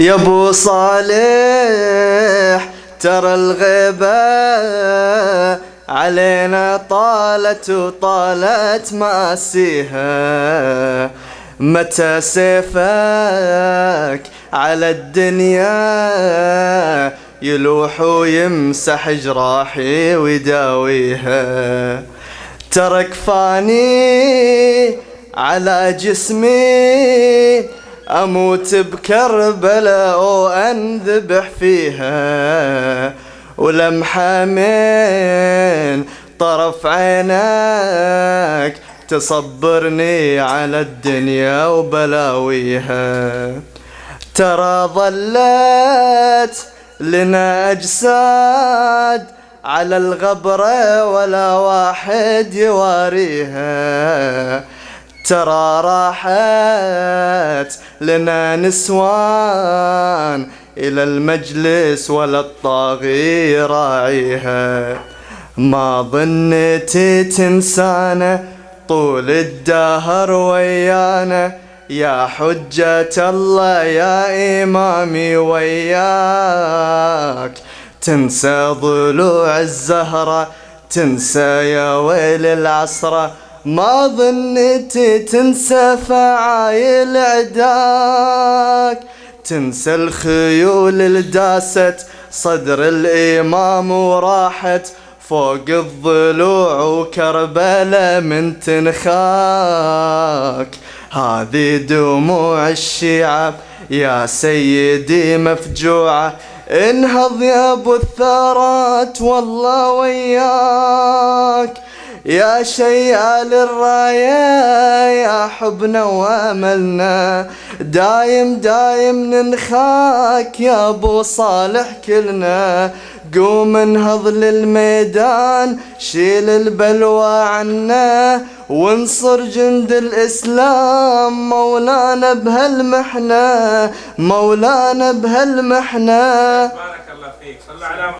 يا ابو صالح ترى الغيبة علينا طالت وطالت ماسيها، متى سيفك على الدنيا يلوح ويمسح جراحي ويداويها. ترى كفاني على جسمي أموت بكربلاء وأنذبح فيها، ولمحة من طرف عينك تصبرني على الدنيا وبلاويها. ترى ظلت لنا أجساد على الغبرة ولا واحد يواريها، ترى راحت لنا نسوان إلى المجلس ولا الطاغي يراعيها. ما ظنيتي تنسانا طول الدهر ويانا، يا حجة الله يا إمامي وياك تنسى ضلوع الزهرة، تنسى يا ويل العصرة. ما ظنيتي تنسى فعايل عداك، تنسى الخيول اللي داست صدر الإمام وراحت فوق الضلوع وكربلاء من تنخاك. هذه دموع الشيعة يا سيدي مفجوعة، انهض يا ابو الثارات والله وياك، يا شيال الراية يا حبنا واملنا، دايم دايم ننخاك يا ابو صالح كلنا. قوم انهض للميدان شيل البلوى عنا، وانصر جند الإسلام مولانا بهالمحنة، مولانا بهالمحنة. بارك الله فيك. صلى على